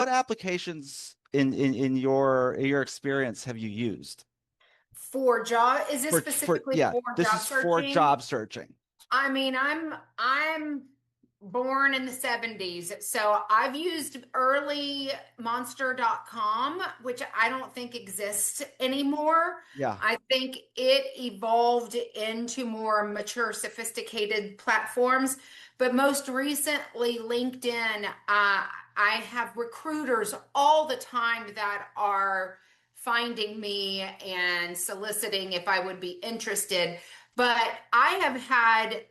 What applications in your experience have you used? For job, is this For specifically yeah, for this job is for searching? job searching. I mean, I'm born in the 70s, so I've used early monster.com, which I don't think exists anymore. Yeah. I think it evolved into more mature, sophisticated platforms. But most recently, LinkedIn, I have recruiters all the time that are finding me and soliciting if I would be interested. But I have had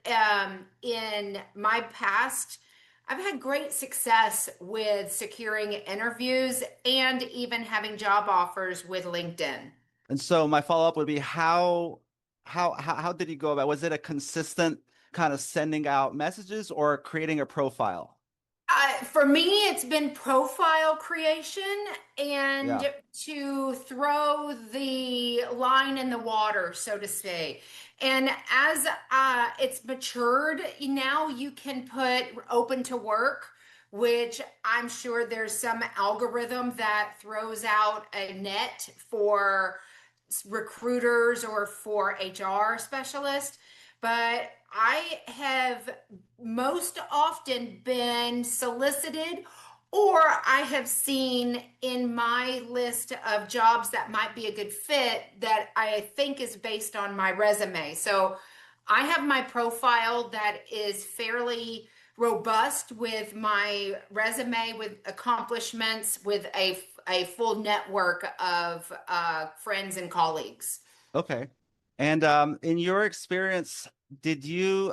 in my past, I've had great success with securing interviews and even having job offers with LinkedIn. And so my follow-up would be how did you go about? Was it a consistent kind of sending out messages or creating a profile? For me, it's been profile creation Yeah. and to throw the line in the water, so to say. And as it's matured, now you can put open to work, which I'm sure there's some algorithm that throws out a net for recruiters or for HR specialists. But I have most often been solicited, or I have seen in my list of jobs that might be a good fit that I think is based on my resume. So I have my profile that is fairly robust with my resume, with accomplishments, with a full network of friends and colleagues. Okay. And in your experience, did you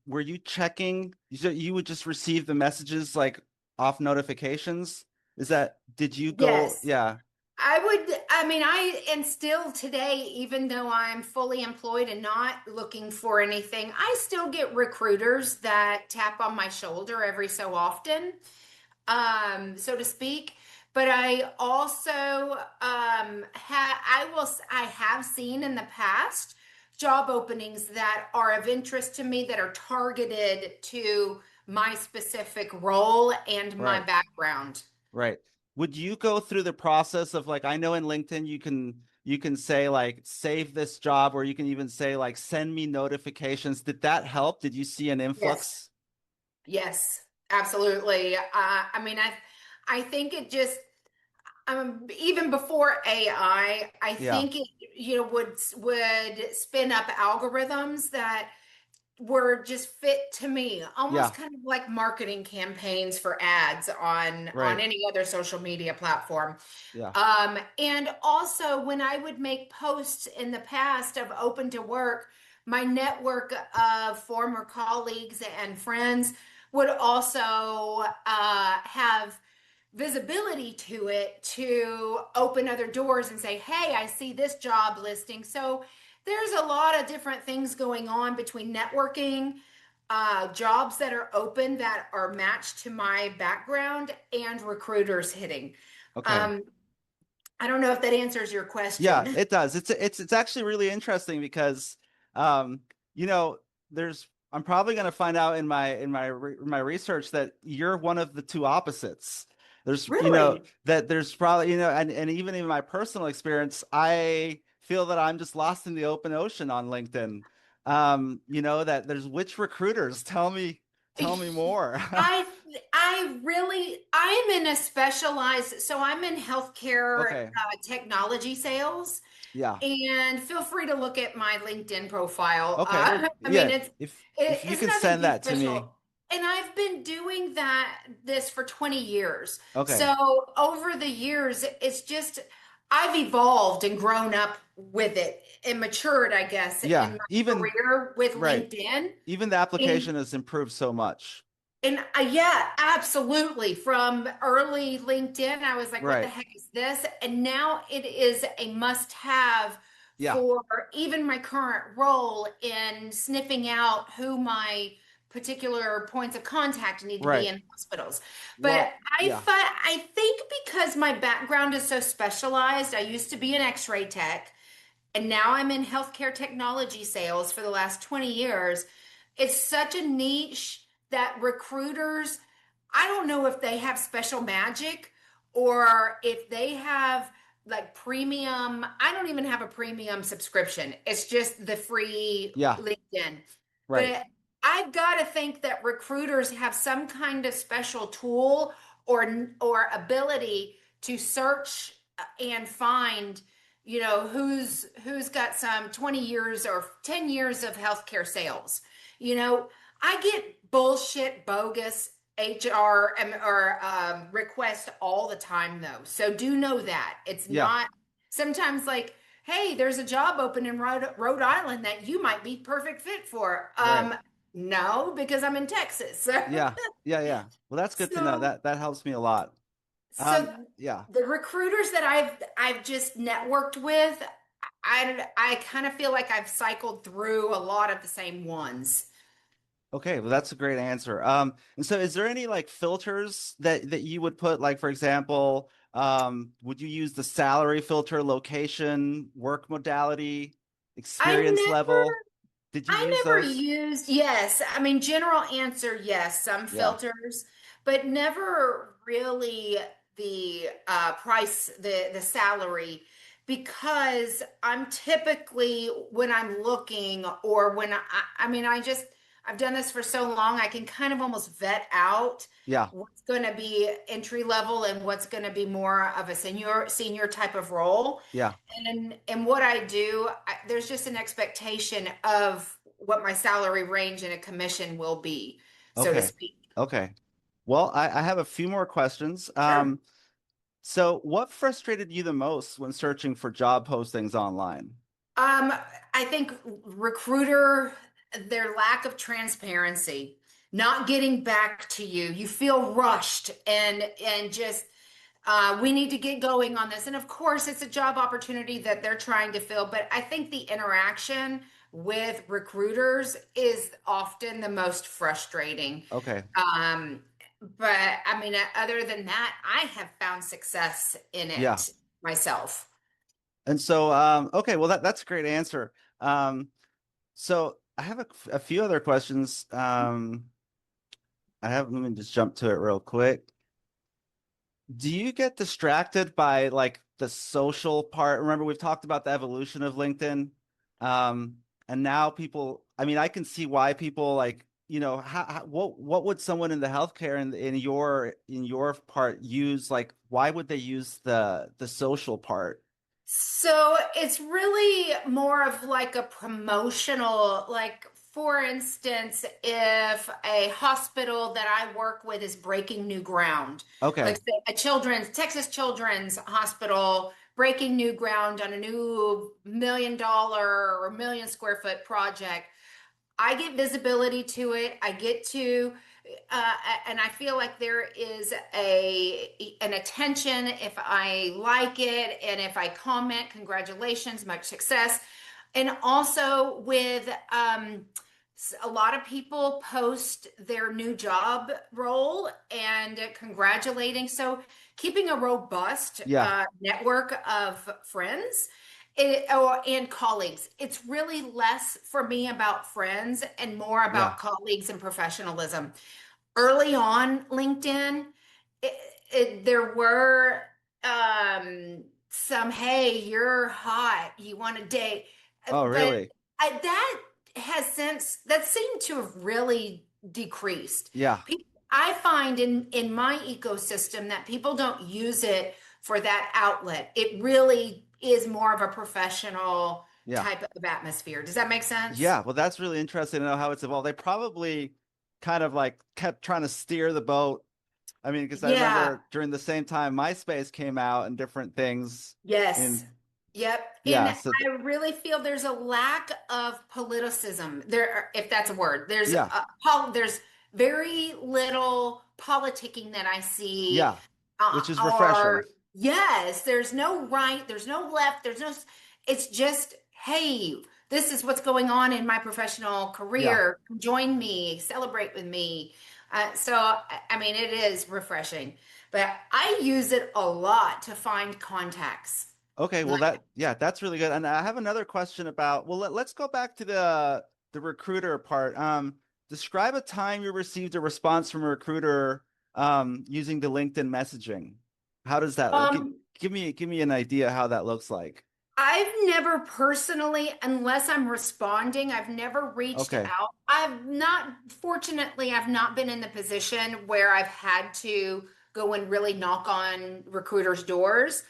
were you checking you would just receive the messages like off notifications? Is that did you go Yes. yeah. I mean, I and still today, even though I'm fully employed and not looking for anything, I still get recruiters that tap on my shoulder every so often, so to speak. But I also I have seen in the past job openings that are of interest to me that are targeted to my specific role and my Right. background. Right. Would you go through the process of like I know in LinkedIn you can say like save this job or you can even say like send me notifications. Did that help? Did you see an Yes. influx? Yes, absolutely. I mean, I think it just even before AI, I Yeah. think it would spin up algorithms that were just fit to me, almost Yeah. kind of like marketing campaigns for ads on Right. any other social media platform. Yeah. And also when I would make posts in the past of open to work, my network of former colleagues and friends would also have visibility to it to open other doors and say, hey, I see this job listing. So there's a lot of different things going on between networking, jobs that are open that are matched to my background, and recruiters hitting. Okay. Um, I don't know if that answers your Yeah, question. it does. It's actually really interesting because um you know there's I'm probably going to find out in my research that you're one of the two opposites. There's Really? that there's probably and even in my personal experience I feel that I'm just lost in the open ocean on LinkedIn. That there's which recruiters tell me more. I I'm in a specialized, so I'm in healthcare Okay. technology sales. Yeah. And feel free to look at my LinkedIn profile. Okay. I mean, Yeah, if you it's can nothing send too that to me. special. And I've been doing this for 20 years. Okay. So over the years, it's just I've evolved and grown up with it and matured, I guess, in Yeah, my even career with right. LinkedIn. Even the And application has improved so much. yeah, absolutely. From early LinkedIn, I was like, what the Right. heck is this? And now it is a must have Yeah. for even my current role in sniffing out who my particular points of contact need to be Right. in hospitals. But Well, yeah. I think because my background is so specialized, I used to be an x-ray tech, and now I'm in healthcare technology sales for the last 20 years. It's such a niche that recruiters, I don't know if they have special magic, or if they have like premium, I don't even have a premium subscription. It's just the free Yeah, LinkedIn. right. But I've got to think that recruiters have some kind of special tool or ability to search and find, who's got some 20 years or 10 years of healthcare sales. You know, I get bullshit, bogus HR or requests all the time, though. So do know that it's Yeah, not sometimes like, hey, there's a job open in Rhode Island that you might be perfect fit for. right. No, because I'm in Texas. Yeah, yeah, yeah. Well, that's good to know. So, That helps me a lot. so Yeah. the recruiters that I've just networked with, I kind of feel like I've cycled through a lot of the same ones. Okay, well, that's a great answer. And so is there any like filters that you would put, like, for example, would you use the salary filter, location, work modality, I experience never level? Did you use I never those? used, yes. I mean, general answer, yes, some Yeah. filters, but never really the price, the salary, because I'm typically when I'm looking or when I mean, I've done this for so long, I can kind of almost vet out Yeah. what's going to be entry level and what's going to be more of a senior type of role. Yeah. And what I do, there's just an expectation of what my salary range and a commission will be, so to Okay. speak. Okay. Well, I have a few more questions. Sure. So what frustrated you the most when searching for job postings online? Um, I think recruiter, their lack of transparency, not getting back to you. You feel rushed and just we need to get going on this. And of course, it's a job opportunity that they're trying to fill. But I think the interaction with recruiters is often the most frustrating. Okay. Um, but I mean, other than that, I have found success in Yeah. it myself. And so, okay, well, that's a great answer. So I have a few other questions. Let me just jump to it real quick. Do you get distracted by like the social part? Remember, we've talked about the evolution of LinkedIn. Um, and now people, I mean, I can see why people like, what would someone in the healthcare in your part use? Like, why would they use the social part? So it's really more of like a promotional, like for instance, if a hospital that I work with is breaking new ground, like Okay. say a Texas Children's Hospital breaking new ground on a new $1 million or million square foot project, I get visibility to it. I get to, uh, and I feel like there is an attention if I like it, and if I comment, congratulations, much success. And also with a lot of people post their new job role and congratulating. So keeping a robust Yeah. network of friends and colleagues. It's really less for me about friends and more Yeah. about colleagues and professionalism. Early on LinkedIn, it, there were some, hey, you're hot, you want to date, Oh, but really? that that seemed to have really decreased. Yeah. I find in my ecosystem that people don't use it for that outlet. It really is more of a professional Yeah. type of atmosphere. Does that make sense? Yeah. Well, that's really interesting to know how it's evolved. They probably kind of like kept trying to steer the boat. I mean, because I Yeah. remember during the same time MySpace came out and different things Yes. in, Yep. And yeah. So I really feel there's a lack of politicism there, if that's a word. yeah. There's very little politicking that I see. Yeah. Which is refreshing. Or yes, there's no right, there's no left, it's just, hey, this is what's going on in my professional Yeah. career. Join me, celebrate with me. I mean, it is refreshing, but I use it a lot to find contacts. Okay. Well, Like, yeah, that's really good. And I have another question about, well, let's go back to the recruiter part. Describe a time you received a response from a recruiter using the LinkedIn messaging. How does that Um, give me an idea how that looks like? I've never personally, unless I'm responding, I've never reached Okay. out. Fortunately, I've not been in the position where I've had to go and really knock on recruiters' doors.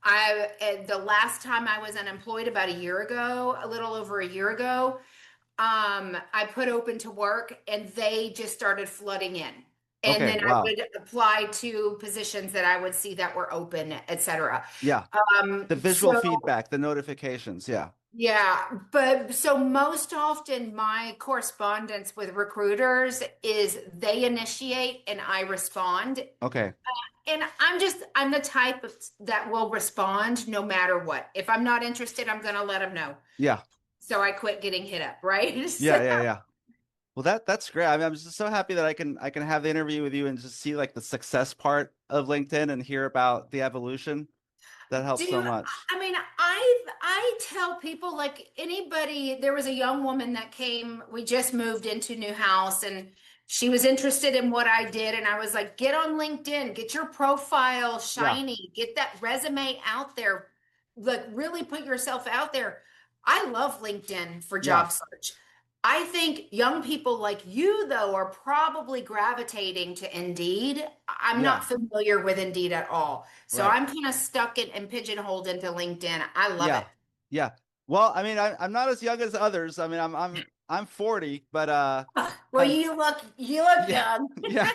The last time I was unemployed about a year ago, a little over a year ago, I put open to work and they just started flooding in. And Okay. then I Wow. would apply to positions that I would see that were open, et cetera. Yeah. The visual So feedback, the notifications. Yeah. yeah, but so most often my correspondence with recruiters is they initiate and I respond. Okay. And I'm the type that will respond no matter what. If I'm not interested, I'm going to let them know. Yeah. So I quit getting hit up, right? Yeah. So, Yeah. Yeah. Well, that's great. I mean, I'm just so happy that I can have the interview with you and just see like the success part of LinkedIn and hear about the evolution. That helps so do much. I mean I tell people like anybody there was a young woman that came we just moved into new house and she was interested in what I did and I was like get on LinkedIn, get your profile Yeah. shiny, get that resume out there, like really put yourself out there. I love LinkedIn for Yeah. job search. I think young people like you, though, are probably gravitating to Indeed. I'm not Yeah. familiar with Indeed at all. So Right. I'm kind of stuck in and pigeonholed into LinkedIn. I love it. Yeah. Yeah. Well, I mean, I'm not as young as others. I mean, I'm 40, but Well, I'm you look yeah. young. Yeah.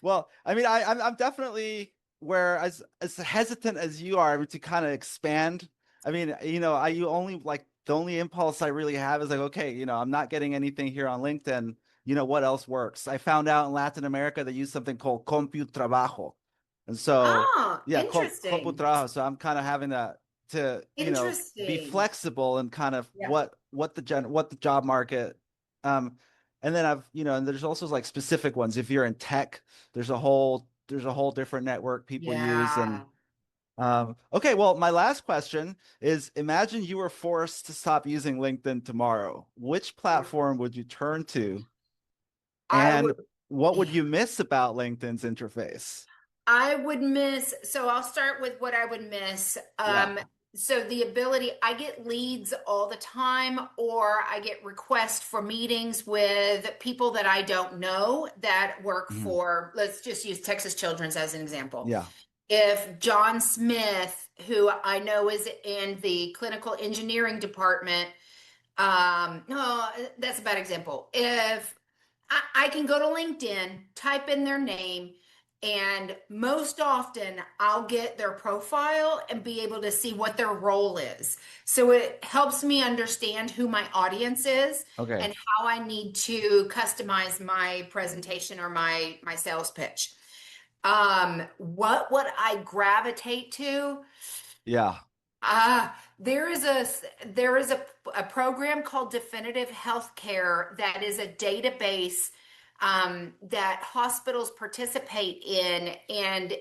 Well, I mean, I'm definitely where as hesitant as you are to kind of expand. I mean, you only like the only impulse I really have is like, okay, I'm not getting anything here on LinkedIn. What else works? I found out in Latin America they use something called CompuTrabajo. And so, Oh, yeah, interesting. CompuTrabajo. So I'm kind of having to, be Interesting. flexible and kind of Yeah. what the job market um and then and there's also like specific ones. If you're in tech, there's a whole different network people use. And Yeah. okay, well, my last question is, imagine you were forced to stop using LinkedIn tomorrow. Which platform would you turn to, I and would. what would you miss about LinkedIn's interface? I would miss, so I'll start with what I would miss. Yeah. So the ability, I get leads all the time, or I get requests for meetings with people that I don't know that work Mhm. for, let's just use Texas Children's as an example. Yeah. If John Smith, who I know is in the clinical engineering department, no, that's a bad example. If I can go to LinkedIn, type in their name, and most often I'll get their profile and be able to see what their role is. So it helps me understand who my audience is Okay. and how I need to customize my presentation or my sales pitch. What would I gravitate to? Yeah. There is a program called Definitive Healthcare that is a database that hospitals participate in, and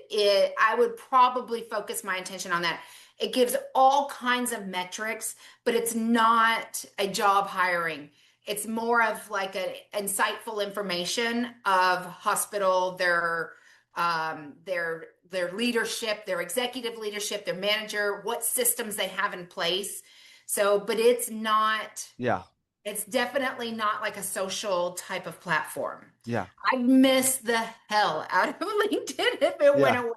I would probably focus my attention on that. It gives all kinds of metrics, but it's not a job hiring. It's more of like an insightful information of hospital, their leadership, their executive leadership, their manager, what systems they have in place. So, but Yeah. it's definitely not like a social type of platform. Yeah. I miss the hell out of LinkedIn if it went Yeah. away.